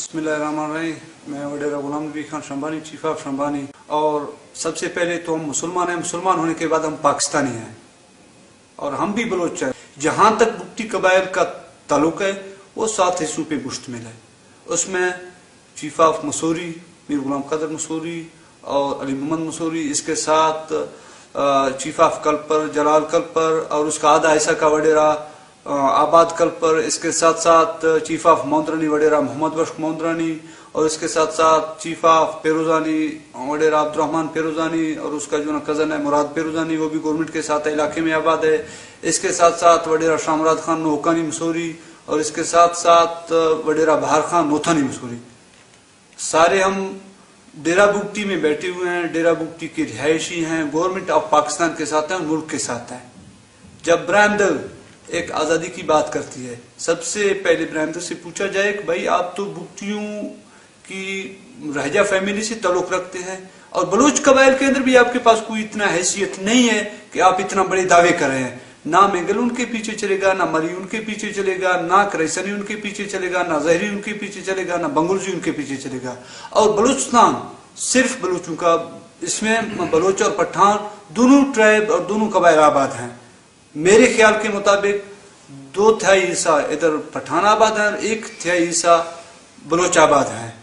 बिस्मिल्लाहिर्रहमानिर्रहीम। मैं वडेरा Ghulam Nabi Khan शंबानी, chief of शंबानी। और सबसे पहले तो हम मुसलमान हैं, मुसलमान होने के बाद हम पाकिस्तानी हैं और हम भी बलोच हैं। जहाँ तक बुगटी कबाइल का ताल्लुक है वो 7 हिस्सों पे मुश्तमिल है। उसमें चीफ ऑफ मसूरी मीर गुलाम कदर मसूरी और अली मोहम्मद मसूरी, इसके साथ चीफ ऑफ कल्पर जलाल कल्पर और उसका आधा हिस्सा का वडेरा आबाद कल्पर, इसके साथ साथ चीफ ऑफ मौदरानी वडेरा मोहम्मद बख्श मौदरानी, और इसके साथ साथ चीफ ऑफ पेरोजानी वडेरा अब्दुर्रहमान पेरोजानी, और उसका जो कजन है मुराद पेरोजानी, वो भी गवर्नमेंट के साथ इलाके में आबाद है। इसके साथ साथ वडेरा शामराद खान नोकानी मसूरी, और इसके साथ साथ वडेरा बहार खान नोथानी मसूरी। सारे हम डेरा बुगटी में बैठे हुए हैं, डेरा बुगटी के रिहायशी हैं, गवर्नमेंट ऑफ पाकिस्तान के साथ है और मुल्क के साथ है। जब ब्राह्मदल एक आज़ादी की बात करती है, सबसे पहले ब्राह्मदल से पूछा जाए कि भाई आप तो बुगटियों की रहजा फैमिली से ताल्लुक रखते हैं और बलूच कबाइल के अंदर भी आपके पास कोई इतना हैसियत नहीं है कि आप इतना बड़े दावे कर रहे हैं। ना मेंगल उनके पीछे चलेगा, ना मरी उनके पीछे चलेगा, ना करैसनी उनके पीछे चलेगा, ना जहरी उनके पीछे चलेगा, ना बंगुलजी उनके पीछे चलेगा। और बलूचिस्तान सिर्फ बलूचों का, इसमें बलोच और पठान दोनों ट्राइब और दोनों कबाइल आबाद हैं। मेरे ख्याल के मुताबिक 2/3 हिस्सा इधर पठान आबाद है और 1/3 हिस्सा बलोच आबाद है।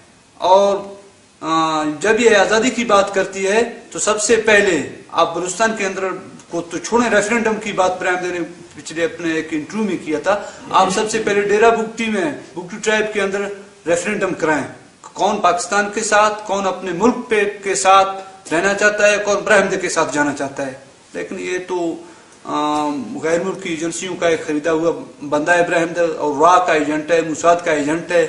और जब ये आज़ादी की बात करती है तो सबसे पहले आप बलूचिस्तान के अंदर को तो छोड़े, रेफरेंडम की बात ब्राह्मण ने पिछले अपने एक इंटरव्यू में किया था। आप सबसे पहले डेरा बुगटी में बुगटी ट्राइब के अंदर रेफरेंडम कराएं, कौन पाकिस्तान के साथ, कौन अपने मुल्क पे के साथ रहना चाहता है, कौन ब्राह्मण के साथ जाना चाहता है। लेकिन ये तो गैर मुल्की एजेंसियों का एक खरीदा हुआ बंदा है ब्राह्मण, और रा का एजेंट है, मुसाद का एजेंट है,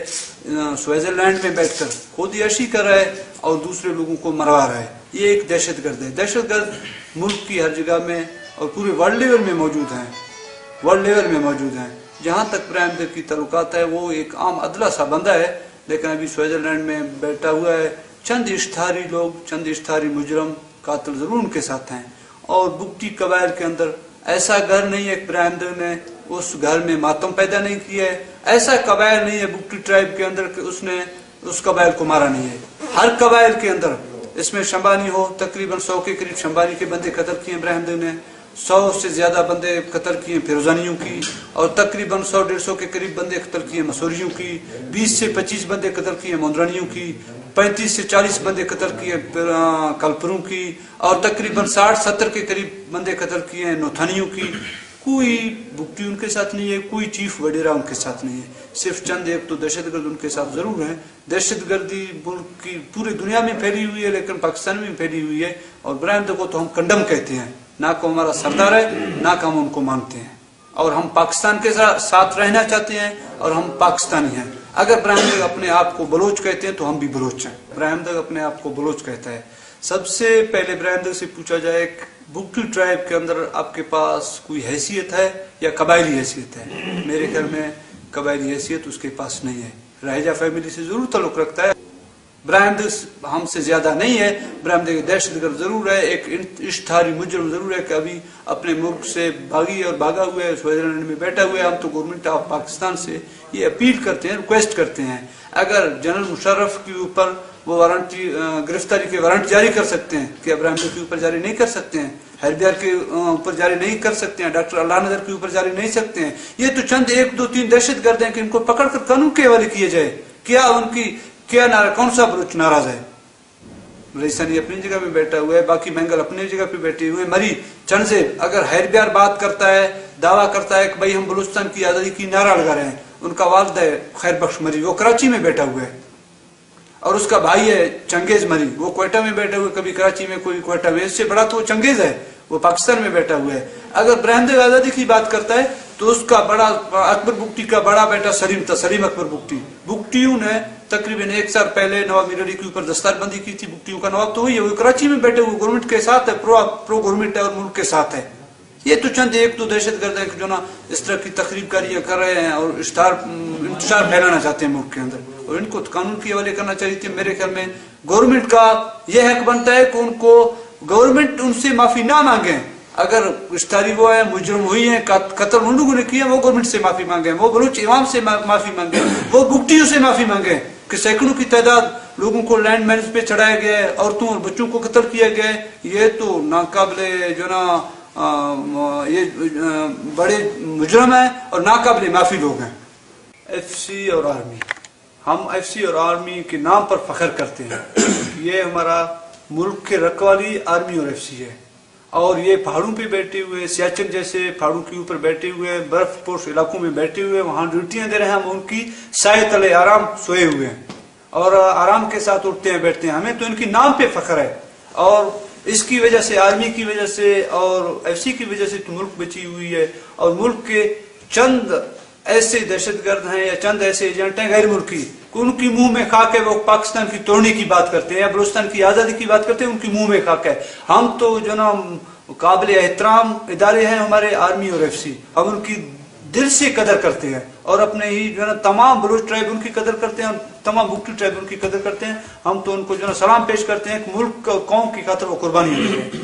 स्विट्जरलैंड में बैठकर खुद याशी कर रहा है और दूसरे लोगों को मरवा रहा है। ये एक दहशतगर्द है। दहशतगर्द मुल्क की हर जगह में और पूरे वर्ल्ड लेवल में मौजूद हैं, वर्ल्ड लेवल में मौजूद हैं। जहाँ तक ब्राह्मण की ताल्लुकात है वो एक आम अदला सा बंदा है, लेकिन अभी स्विट्जरलैंड में बैठा हुआ है। चंद इश्तहारी लोग, चंद इश्तहारी मुजरम कातिल जरूर उनके साथ हैं। और बुगटी कबाइल के अंदर ऐसा घर नहीं है ब्राह्मण ने उस घर में मातम पैदा नहीं किया है। ऐसा कबाइल नहीं है बुगटी ट्राइब के अंदर कि उसने उस कबाइल को मारा नहीं है। हर कबाइल के अंदर, इसमें शंबानी हो, तकरीबन 100 के करीब शंबानी के बंदे कत्ल किए ब्राह्मण ने, 100 से ज्यादा बंदे कत्ल किए फिरोजानियों की, और तकरीबन 100-150 के करीब बंदे कत्ल किए मसूरियों की, 20 से 25 बंदे कत्ल किए मौदरानियों की, 35 से 40 बंदे कत्ल किए कल्परों की, और तकरीबन 60-70 के करीब बंदे कत्ल किए नोथानियों की। कोई बुगटी उनके साथ नहीं है, कोई चीफ वडेरा उनके साथ नहीं है। सिर्फ चंद एक तो दहशतगर्द उनके साथ जरूर है। दहशतगर्दी मुल्क की पूरी दुनिया में फैली हुई है, लेकिन पाकिस्तान में फैली हुई है। और ब्राह्मण को तो हम कंडम कहते हैं, ना को हमारा सरदार है, ना को हम उनको मानते हैं। और हम पाकिस्तान के साथ रहना चाहते हैं और हम पाकिस्तानी हैं। अगर ब्राह्मण अपने आप को बलोच कहते हैं तो हम भी बलोच हैं। ब्राह्मण अपने आप को बलोच कहता है। सबसे पहले ब्राह्मण से पूछा जाए बुगटी ट्राइब के अंदर आपके पास कोई हैसियत है या कबायली हैसियत है? मेरे ख्याल में कबायली हैसियत उसके पास नहीं है। रहजा फैमिली से जरूर ताल्लुक रखता है, ब्राह्मण हमसे ज्यादा नहीं है। ब्राह्मण दहशतगर्द जरूर है, एक इश्तहारी मुजरम जरूर है कि अभी अपने मुल्क से भागी और भागा हुआ है, स्विट्जरलैंड में बैठा हुआ है। हम तो गवर्नमेंट ऑफ पाकिस्तान से ये अपील करते हैं, रिक्वेस्ट करते हैं, अगर जनरल मुशर्रफ के ऊपर वो वारंट गिरफ्तारी के वारंट जारी कर सकते हैं, क्या ब्राह्मण के ऊपर जारी नहीं कर सकते हैं? हैरबियार के ऊपर जारी नहीं कर सकते हैं? डॉक्टर अल्लाह नजर के ऊपर जारी नहीं सकते हैं? ये तो चंद 1-2-3 दहशतगर्द हैं कि इनको पकड़कर कानून के हवाले किए जाए। क्या उनकी क्या कौन सा बलूच नाराज है? रईसानी अपनी जगह पे बैठा हुआ है, बाकी मेंगल अपनी जगह पे बैठे हुए। मरी चंद से अगर हैरबियार बात करता है, दावा करता है कि भाई हम बलूचिस्तान की आजादी की नारा लगा रहे हैं, उनका वालिद है खैर बख्श मरी, वो कराची में बैठा हुआ है, और उसका भाई है चंगेज मरी, वो क्वेटा में बैठा हुआ है, कभी कराची में कोई क्वेटा में। इससे बड़ा तो वो चंगेज है, वो पाकिस्तान में बैठा हुआ है। अगर ब्राह्मण आजादी की बात करता है तो उसका बड़ा अकबर बुगटी का बड़ा बेटा सलीम था, सलीम अकबर बुगटी। बुगटियों ने तकरीबन 1 साल पहले नवाब मीर अली के ऊपर दस्तारबंदी की थी। बुगटियों का नवाब तो वही है, वो कराची में बैठे हुए गवर्नमेंट के साथ है, प्रो गवर्नमेंट है और मुल्क के साथ है। ये तो चंद 1-2 दहशतगर्द है जो ना इस तरह की तकरीबकारियां कर रहे हैं और इंतशार फैलाना चाहते हैं मुल्क के अंदर, और इनको कानून के हवाले करना चाहिए। मेरे ख्याल में गवर्नमेंट का यह हक बनता है कि उनको गवर्नमेंट उनसे माफी ना मांगे। अगर इश्तारी वो है, मुजरम हुई है, कत्ल उन लोगों ने किया, वो गवर्नमेंट से माफी मांगे, वो बलूच इमाम से माफी मांगे, वो बुगटियों से माफी मांगे कि सैकड़ों की तादाद लोगों को लैंड माइन्स पे चढ़ाया गया है, औरतों और बच्चों को कत्ल किया गया है, ये तो नाकाबिले जो ना ये बड़े मुजरम है और नाकाबिले माफी लोग हैं। एफसी और आर्मी, हम एफसी और आर्मी के नाम पर फख्र करते हैं। ये हमारा मुल्क के रखवाली आर्मी और एफसी है, और ये पहाड़ों पे बैठे हुए, सियाचिन जैसे पहाड़ों के ऊपर बैठे हुए, बर्फ पोश इलाकों में बैठे हुए वहाँ ड्यूटियाँ दे रहे हैं। हम उनकी साए तले आराम सोए हुए हैं और आराम के साथ उठते हैं बैठते हैं। हमें तो इनके नाम पे फख्र है, और इसकी वजह से, आर्मी की वजह से और एफसी की वजह से तो मुल्क बची हुई है। और मुल्क के चंद ऐसे दहशतगर्द हैं या चंद ऐसे एजेंट हैं गैर मुल्की, उनकी मुंह में खाक है, वो पाकिस्तान की तोड़ने की बात करते हैं या बलूचिस्तान की आज़ादी की बात करते हैं, उनकी मुंह में खाक है। हम तो जो ना काबिल एहतराम इदारे हैं हमारे आर्मी और एफसी, हम उनकी दिल से कदर करते हैं और अपने ही जो ना तमाम बलूच ट्राइब उनकी कदर करते हैं, तमाम बुक्टी ट्राइब उनकी कदर करते हैं। हम तो उनको जो ना सलाम पेश करते हैं कि मुल्क कौम की खातिर वो कुर्बानी देते हैं।